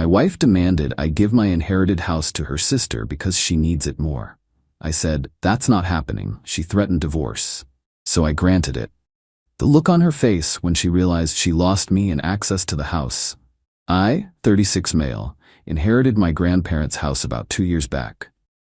My wife demanded I give my inherited house to her sister because she needs it more. I said, that's not happening. She threatened divorce. So I granted it. The look on her face when she realized she lost me and access to the house. I, 36 male, inherited my grandparents' house about 2 years back.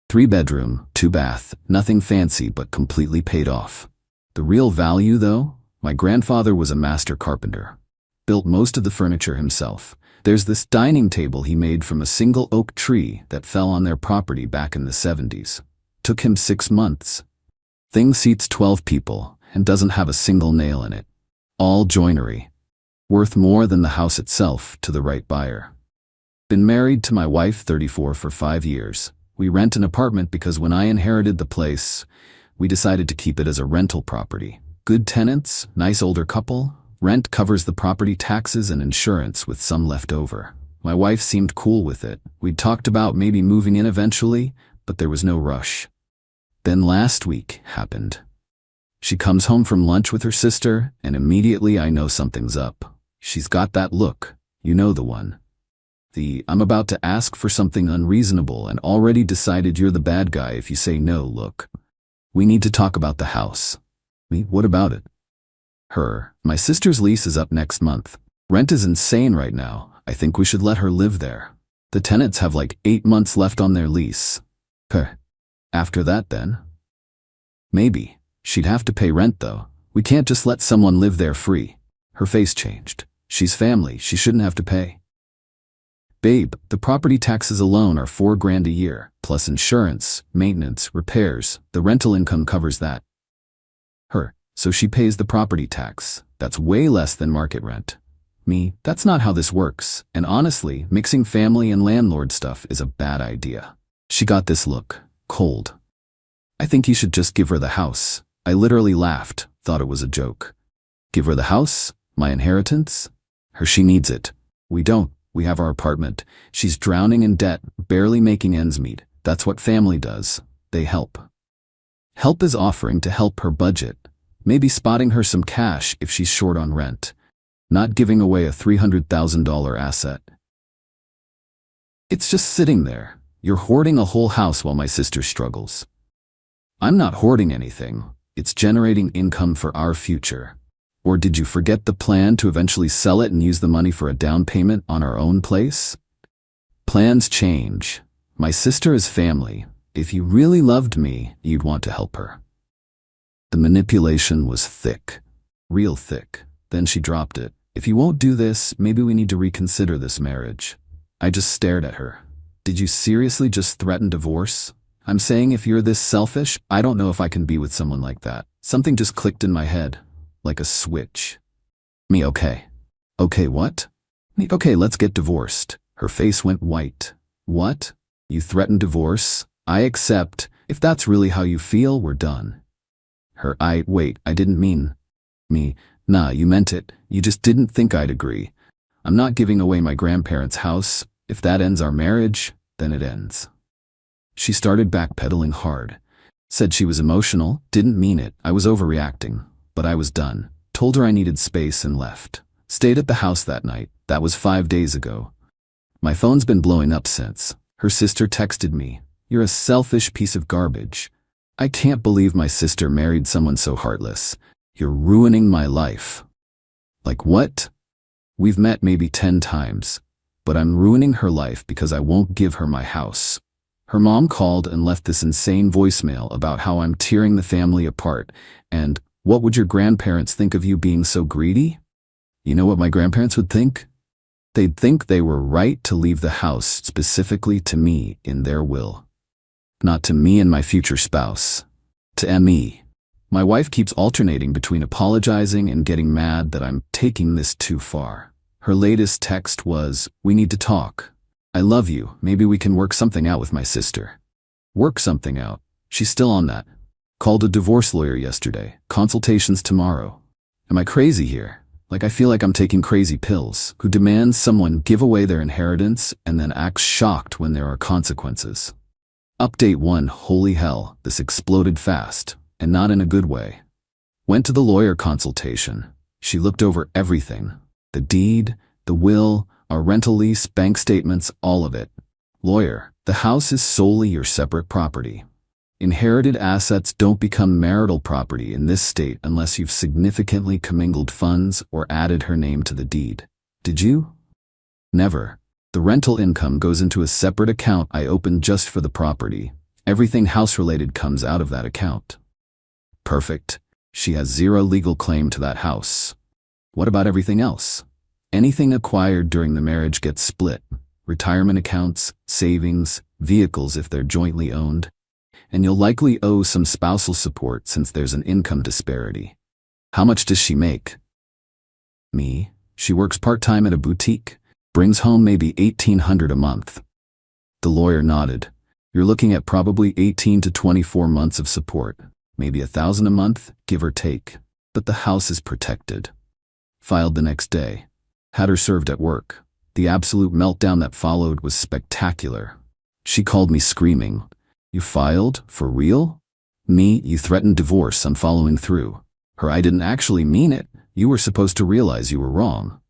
3-bedroom, 2-bath, nothing fancy but completely paid off. The real value, though? My grandfather was a master carpenter. Built most of the furniture himself. There's this dining table he made from a single oak tree that fell on their property back in the 70s. Took him 6 months. Thing seats 12 people and doesn't have a single nail in it. All joinery. Worth more than the house itself to the right buyer. Been married to my wife, 34, for 5 years. We rent an apartment because when I inherited the place, we decided to keep it as a rental property. Good tenants, nice older couple. Rent covers the property taxes and insurance with some left over. My wife seemed cool with it. We'd talked about maybe moving in eventually, but there was no rush. Then last week happened. She comes home from lunch with her sister, and immediately I know something's up. She's got that look. You know the one. I'm about to ask for something unreasonable and already decided you're the bad guy if you say no look. We need to talk about the house. Me, what about it? Her, my sister's lease is up next month. Rent is insane right now. I think we should let her live there. The tenants have like 8 months left on their lease. After that then? Maybe. She'd have to pay rent though. We can't just let someone live there free. Her face changed. She's family. She shouldn't have to pay. Babe, the property taxes alone are $4,000 a year, plus insurance, maintenance, repairs. The rental income covers that. Her, so she pays the property tax. That's way less than market rent. Me, that's not how this works, and honestly, mixing family and landlord stuff is a bad idea. She got this look, cold. I think you should just give her the house. I literally laughed, thought it was a joke. Give her the house? My inheritance? Her, she needs it. We don't. We have our apartment. She's drowning in debt, barely making ends meet. That's what family does. They help. Help is offering to help her budget. Maybe spotting her some cash if she's short on rent. Not giving away a $300,000 asset. It's just sitting there. You're hoarding a whole house while my sister struggles. I'm not hoarding anything. It's generating income for our future. Or did you forget the plan to eventually sell it and use the money for a down payment on our own place? Plans change. My sister is family. If you really loved me, you'd want to help her. The manipulation was thick. Real thick. Then she dropped it. If you won't do this, maybe we need to reconsider this marriage. I just stared at her. Did you seriously just threaten divorce? I'm saying if you're this selfish, I don't know if I can be with someone like that. Something just clicked in my head. Like a switch. Me, okay. Okay, what? Me, okay, let's get divorced. Her face went white. What? You threatened divorce? I accept. If that's really how you feel, we're done. Her, wait, I didn't mean. Me, nah, you meant it. You just didn't think I'd agree. I'm not giving away my grandparents' house. If that ends our marriage, then it ends. She started backpedaling hard. Said she was emotional, didn't mean it. I was overreacting. But I was done. Told her I needed space and left. Stayed at the house that night. That was 5 days ago. My phone's been blowing up since. Her sister texted me, "You're a selfish piece of garbage. I can't believe my sister married someone so heartless. You're ruining my life." Like what? We've met maybe 10 times, but I'm ruining her life because I won't give her my house. Her mom called and left this insane voicemail about how I'm tearing the family apart and, "What would your grandparents think of you being so greedy?" You know what my grandparents would think? They'd think they were right to leave the house specifically to me in their will. Not to me and my future spouse. To me. My wife keeps alternating between apologizing and getting mad that I'm taking this too far. Her latest text was, "We need to talk. I love you. Maybe we can work something out with my sister." Work something out. She's still on that. Called a divorce lawyer yesterday. Consultations tomorrow. Am I crazy here? Like I feel like I'm taking crazy pills. Who demands someone give away their inheritance and then acts shocked when there are consequences. Update 1. Holy hell, this exploded fast, and not in a good way. Went to the lawyer consultation. She looked over everything. The deed, the will, Our rental lease, bank statements, all of it. Lawyer, the house is solely your separate property. Inherited assets don't become marital property in this state unless you've significantly commingled funds or added her name to the deed. Did you? Never. The rental income goes into a separate account I opened just for the property. Everything house-related comes out of that account. Perfect. She has zero legal claim to that house. What about everything else? Anything acquired during the marriage gets split. Retirement accounts, savings, vehicles if they're jointly owned. And you'll likely owe some spousal support since there's an income disparity. How much does she make? Me? She works part-time at a boutique. Brings home maybe $1,800 a month. The lawyer nodded. You're looking at probably 18 to 24 months of support. Maybe $1,000 a month, give or take. But the house is protected. Filed the next day. Had her served at work. The absolute meltdown that followed was spectacular. She called me screaming. You filed? For real? Me, you threatened divorce, I'm following through. Her, I didn't actually mean it. You were supposed to realize you were wrong.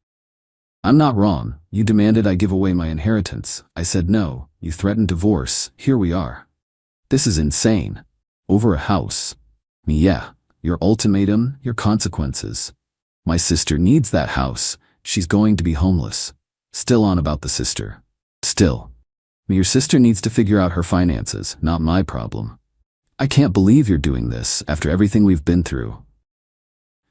I'm not wrong. You demanded I give away my inheritance. I said no. You threatened divorce. Here we are. This is insane. Over a house. Me, yeah. Your ultimatum, your consequences. My sister needs that house. She's going to be homeless. Still on about the sister. Still. Me, your sister needs to figure out her finances, not my problem. I can't believe you're doing this after everything we've been through.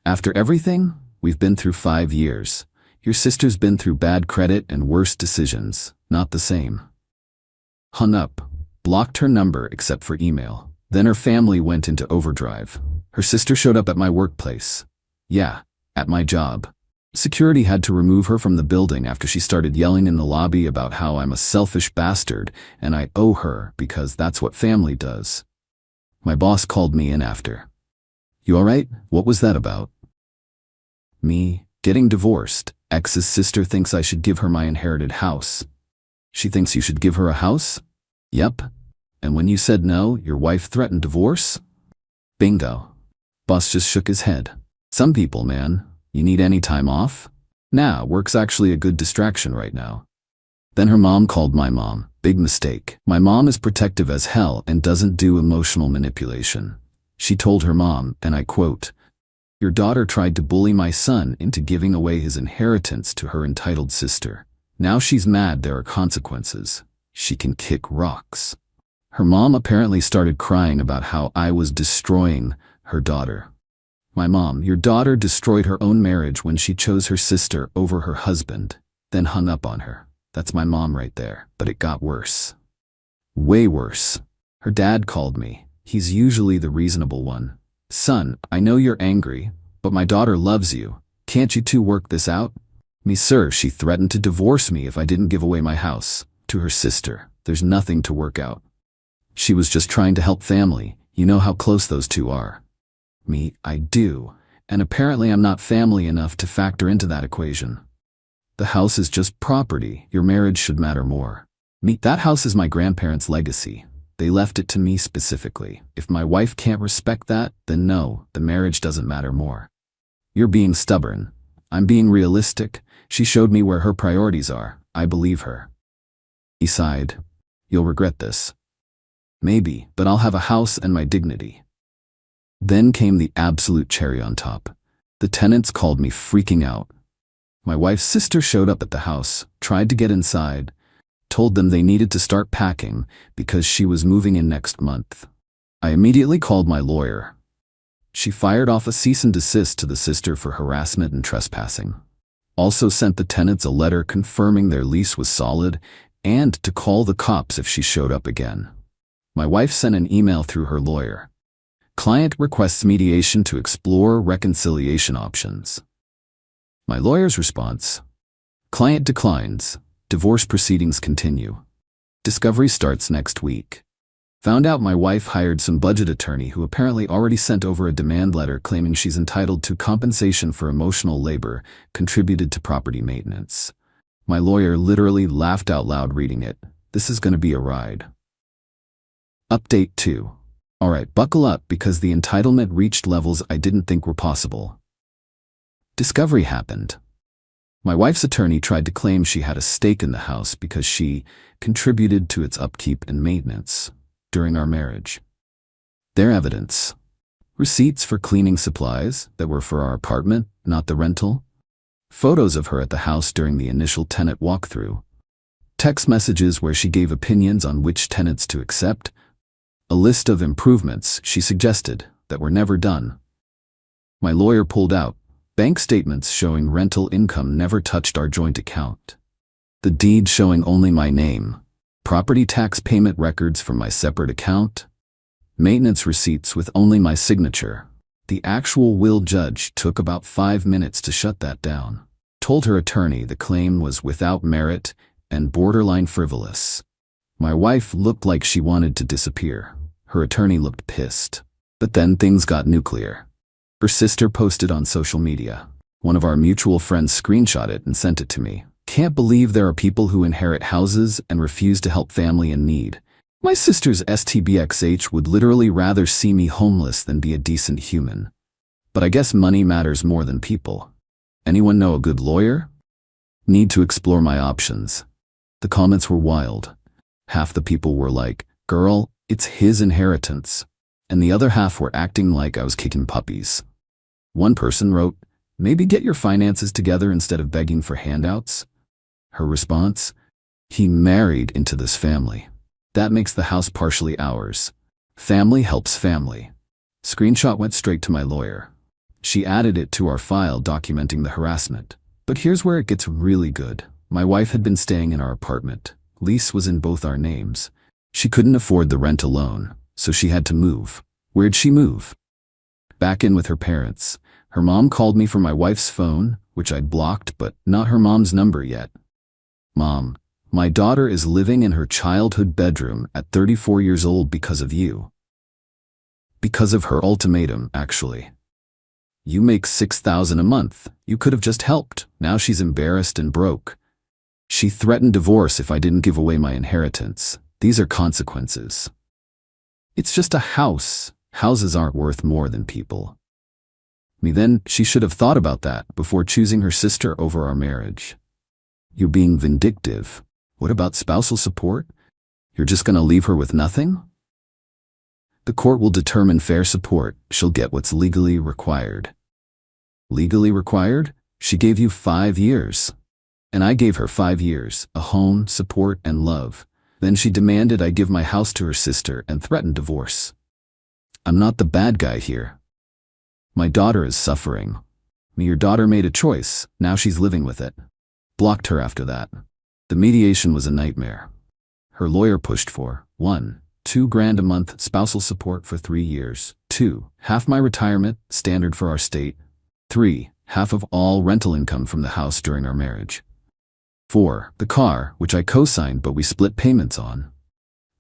After everything? We've been through 5 years. Your sister's been through bad credit and worse decisions, not the same. Hung up, blocked her number except for email. Then her family went into overdrive. Her sister showed up at my workplace. Yeah, at my job. Security had to remove her from the building after she started yelling in the lobby about how I'm a selfish bastard and I owe her because that's what family does. My boss called me in after. You alright? What was that about? Me, getting divorced. Ex's sister thinks I should give her my inherited house. She thinks you should give her a house? Yep. And when you said no, your wife threatened divorce? Bingo. Boss just shook his head. Some people, man. You need any time off? Nah, work's actually a good distraction right now. Then her mom called my mom. Big mistake. My mom is protective as hell and doesn't do emotional manipulation. She told her mom, and I quote, your daughter tried to bully my son into giving away his inheritance to her entitled sister. Now she's mad there are consequences. She can kick rocks. Her mom apparently started crying about how I was destroying her daughter. My mom, your daughter destroyed her own marriage when she chose her sister over her husband, then hung up on her. That's my mom right there. But it got worse. Way worse. Her dad called me. He's usually the reasonable one. Son, I know you're angry, but my daughter loves you. Can't you two work this out? Me, sir, she threatened to divorce me if I didn't give away my house. To her sister, there's nothing to work out. She was just trying to help family. You know how close those two are. Me, I do. And apparently I'm not family enough to factor into that equation. The house is just property. Your marriage should matter more. Me, that house is my grandparents' legacy. They left it to me specifically. If my wife can't respect that, then no, the marriage doesn't matter more. You're being stubborn. I'm being realistic. She showed me where her priorities are. I believe her. He sighed. You'll regret this. Maybe, but I'll have a house and my dignity. Then came the absolute cherry on top. The tenants called me freaking out. My wife's sister showed up at the house, tried to get inside, told them they needed to start packing because she was moving in next month. I immediately called my lawyer. She fired off a cease and desist to the sister for harassment and trespassing. Also sent the tenants a letter confirming their lease was solid and to call the cops if she showed up again. My wife sent an email through her lawyer. Client requests mediation to explore reconciliation options. My lawyer's response. Client declines. Divorce proceedings continue. Discovery starts next week. Found out my wife hired some budget attorney who apparently already sent over a demand letter claiming she's entitled to compensation for emotional labor contributed to property maintenance. My lawyer literally laughed out loud reading it. This is going to be a ride. Update 2. Alright, buckle up because the entitlement reached levels I didn't think were possible. Discovery happened. My wife's attorney tried to claim she had a stake in the house because she contributed to its upkeep and maintenance during our marriage. Their evidence: receipts for cleaning supplies that were for our apartment, not the rental. Photos of her at the house during the initial tenant walkthrough. Text messages where she gave opinions on which tenants to accept. A list of improvements she suggested that were never done. My lawyer pulled out bank statements showing rental income never touched our joint account. The deed showing only my name. Property tax payment records from my separate account. Maintenance receipts with only my signature. The actual will judge took about 5 minutes to shut that down. Told her attorney the claim was without merit and borderline frivolous. My wife looked like she wanted to disappear. Her attorney looked pissed. But then things got nuclear. Her sister posted on social media. One of our mutual friends screenshot it and sent it to me. Can't believe there are people who inherit houses and refuse to help family in need. My sister's STBXH would literally rather see me homeless than be a decent human. But I guess money matters more than people. Anyone know a good lawyer? Need to explore my options. The comments were wild. Half the people were like, "Girl, it's his inheritance." And the other half were acting like I was kicking puppies. One person wrote, "Maybe get your finances together instead of begging for handouts." Her response: "He married into this family. That makes the house partially ours. Family helps family." Screenshot went straight to my lawyer. She added it to our file documenting the harassment. But here's where it gets really good. My wife had been staying in our apartment. Lease was in both our names. She couldn't afford the rent alone, so she had to move. Where'd she move? Back in with her parents. Her mom called me from my wife's phone, which I'd blocked, but not her mom's number yet. "Mom, my daughter is living in her childhood bedroom at 34 years old because of you." Because of her ultimatum, actually. "You make $6,000 a month. You could have just helped." Now she's embarrassed and broke. She threatened divorce if I didn't give away my inheritance. These are consequences. It's just a house. Houses aren't worth more than people. Then she should have thought about that before choosing her sister over our marriage. You're being vindictive. What about spousal support? You're just gonna leave her with nothing? The court will determine fair support. She'll get what's legally required. Legally required? She gave you 5 years. And I gave her 5 years, a home, support, and love. Then she demanded I give my house to her sister and threatened divorce. I'm not the bad guy here. My daughter is suffering. Your daughter made a choice. Now she's living with it. Blocked her after that. The mediation was a nightmare. Her lawyer pushed for 1. $2,000 a month spousal support for 3 years. 2. Half my retirement, standard for our state. 3. Half of all rental income from the house during our marriage. 4. The car, which I co-signed but we split payments on.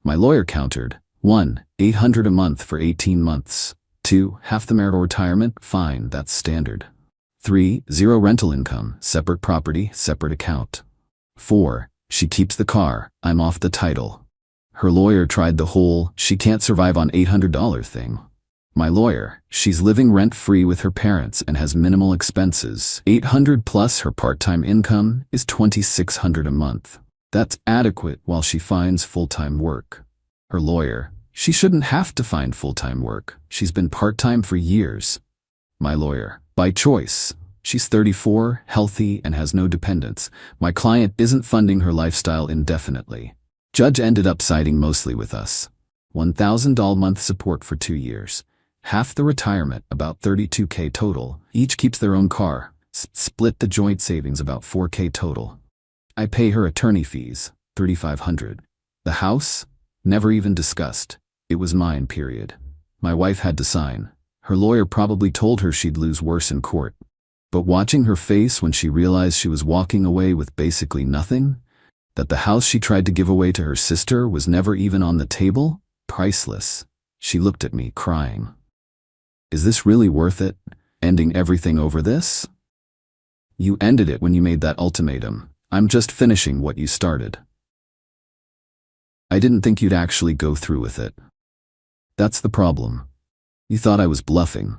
My lawyer countered. 1. $800 a month for 18 months. 2. Half the marital retirement, fine, that's standard. 3. 0 rental income, separate property, separate account. 4. She keeps the car, I'm off the title. Her lawyer tried the whole "she can't survive on $800 thing. My lawyer: she's living rent-free with her parents and has minimal expenses. $800 plus her part-time income is $2,600 a month. That's adequate while she finds full-time work. Her lawyer: she shouldn't have to find full-time work. She's been part-time for years. My lawyer: by choice. She's 34, healthy, and has no dependents. My client isn't funding her lifestyle indefinitely. Judge ended up siding mostly with us. $1,000 month support for 2 years. Half the retirement, about $32K total. Each keeps their own car. Split the joint savings, about $4K total. I pay her attorney fees, $3,500. The house? Never even discussed. It was mine, period. My wife had to sign. Her lawyer probably told her she'd lose worse in court. But watching her face when she realized she was walking away with basically nothing, that the house she tried to give away to her sister was never even on the table, priceless. She looked at me, crying. Is this really worth it? Ending everything over this? You ended it when you made that ultimatum. I'm just finishing what you started. I didn't think you'd actually go through with it. That's the problem. You thought I was bluffing.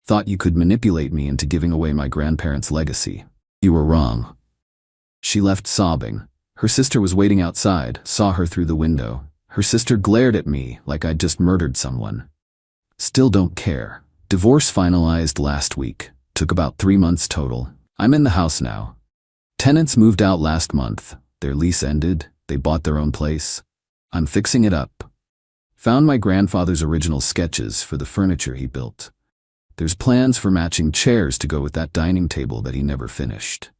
Thought you could manipulate me into giving away my grandparents' legacy. You were wrong. She left sobbing. Her sister was waiting outside, saw her through the window. Her sister glared at me like I'd just murdered someone. Still don't care. Divorce finalized last week. Took about 3 months total. I'm in the house now. Tenants moved out last month. Their lease ended. They bought their own place. I'm fixing it up. Found my grandfather's original sketches for the furniture he built. There's plans for matching chairs to go with that dining table that he never finished.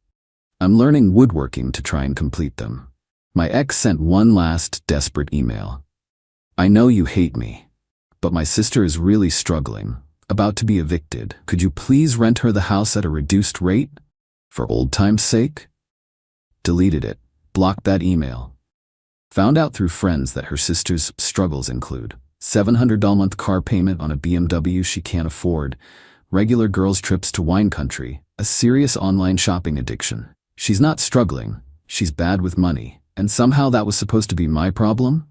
I'm learning woodworking to try and complete them. My ex sent one last desperate email. I know you hate me, but my sister is really struggling, about to be evicted. Could you please rent her the house at a reduced rate? For old time's sake? Deleted it. Blocked that email. Found out through friends that her sister's struggles include $700 a month car payment on a BMW she can't afford, regular girls' trips to wine country, a serious online shopping addiction. She's not struggling, she's bad with money, and somehow that was supposed to be my problem?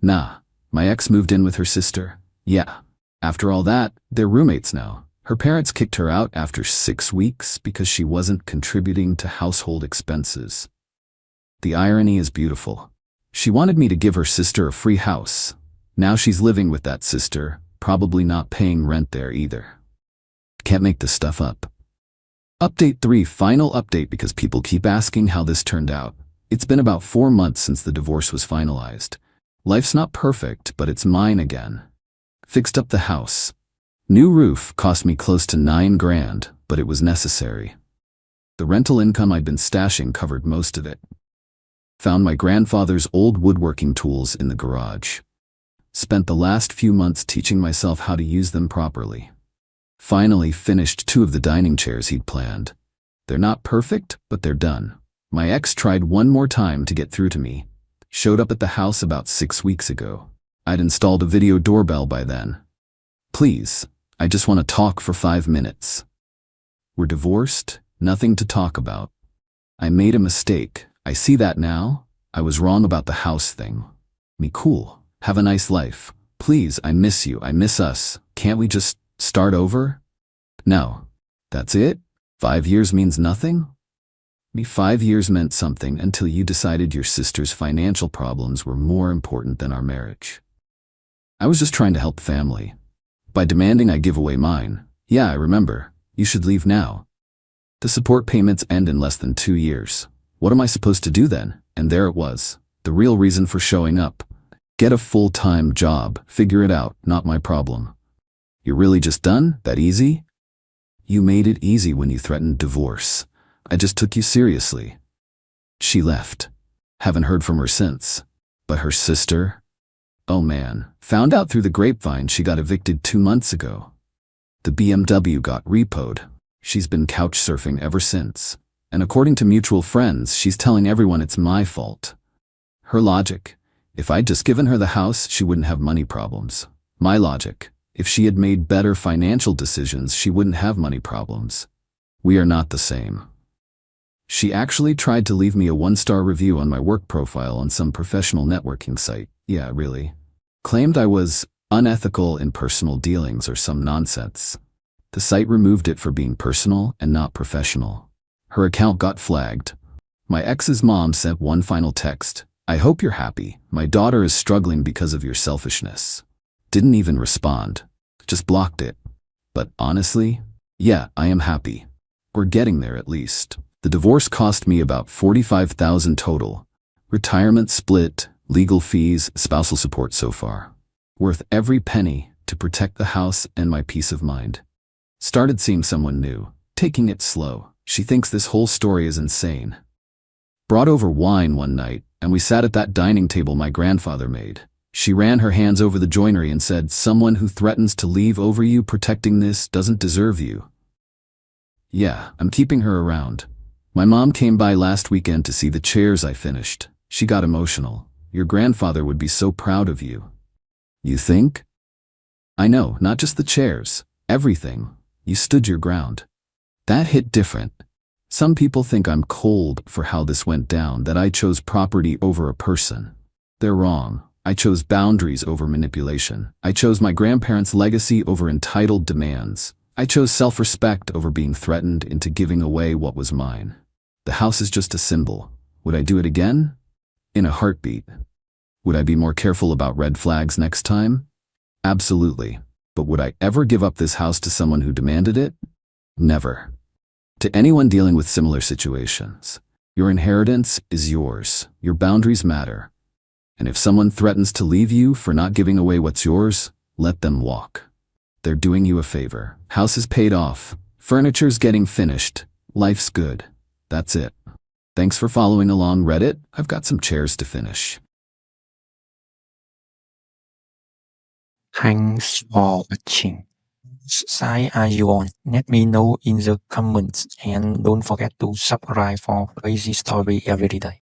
Nah, my ex moved in with her sister. Yeah. After all that, they're roommates now. Her parents kicked her out after 6 weeks because she wasn't contributing to household expenses. The irony is beautiful. She wanted me to give her sister a free house. Now she's living with that sister, probably not paying rent there either. Can't make this stuff up. Update 3, final update because people keep asking how this turned out. It's been about 4 months since the divorce was finalized. Life's not perfect, but it's mine again. Fixed up the house. New roof cost me close to $9,000, but it was necessary. The rental income I'd been stashing covered most of it. Found my grandfather's old woodworking tools in the garage. Spent the last few months teaching myself how to use them properly. Finally finished 2 of the dining chairs he'd planned. They're not perfect, but they're done. My ex tried one more time to get through to me. Showed up at the house about 6 weeks ago. I'd installed a video doorbell by then. Please, I just want to talk for 5 minutes. We're divorced, nothing to talk about. I made a mistake. I see that now. I was wrong about the house thing. Me cool. Have a nice life. Please, I miss you. I miss us. Can't we just start over? No. That's it? 5 years means nothing? Me 5 years meant something until you decided your sister's financial problems were more important than our marriage. I was just trying to help family. By demanding I give away mine. Yeah, I remember. You should leave now. The support payments end in less than 2 years. What am I supposed to do then? And there it was. The real reason for showing up. Get a full-time job. Figure it out. Not my problem. You're really just done? That easy? You made it easy when you threatened divorce. I just took you seriously. She left. Haven't heard from her since. But her sister? Oh man. Found out through the grapevine she got evicted 2 months ago. The BMW got repoed. She's been couch surfing ever since. And according to mutual friends, she's telling everyone it's my fault. Her logic: if I'd just given her the house, she wouldn't have money problems. My logic: if she had made better financial decisions, she wouldn't have money problems. We are not the same. She actually tried to leave me a 1-star review on my work profile on some professional networking site. Yeah, really. Claimed I was unethical in personal dealings or some nonsense. The site removed it for being personal and not professional. Her account got flagged. My ex's mom sent one final text. I hope you're happy. My daughter is struggling because of your selfishness. Didn't even respond. Just blocked it. But honestly, yeah, I am happy. We're getting there at least. The divorce cost me about $45,000 total. Retirement split, legal fees, spousal support so far. Worth every penny to protect the house and my peace of mind. Started seeing someone new, taking it slow. She thinks this whole story is insane. Brought over wine one night, and we sat at that dining table my grandfather made. She ran her hands over the joinery and said, "Someone who threatens to leave over you protecting this doesn't deserve you." Yeah, I'm keeping her around. My mom came by last weekend to see the chairs I finished. She got emotional. Your grandfather would be so proud of you. You think? I know, not just the chairs. Everything. You stood your ground. That hit different. Some people think I'm cold for how this went down, that I chose property over a person. They're wrong. I chose boundaries over manipulation. I chose my grandparents' legacy over entitled demands. I chose self-respect over being threatened into giving away what was mine. The house is just a symbol. Would I do it again? In a heartbeat. Would I be more careful about red flags next time? Absolutely. But would I ever give up this house to someone who demanded it? Never. To anyone dealing with similar situations, your inheritance is yours. Your boundaries matter. And if someone threatens to leave you for not giving away what's yours, let them walk. They're doing you a favor. House is paid off. Furniture's getting finished. Life's good. That's it. Thanks for following along, Reddit. I've got some chairs to finish. Thanks for watching. Which side are you on? Let me know in the comments and don't forget to subscribe for crazy story every day.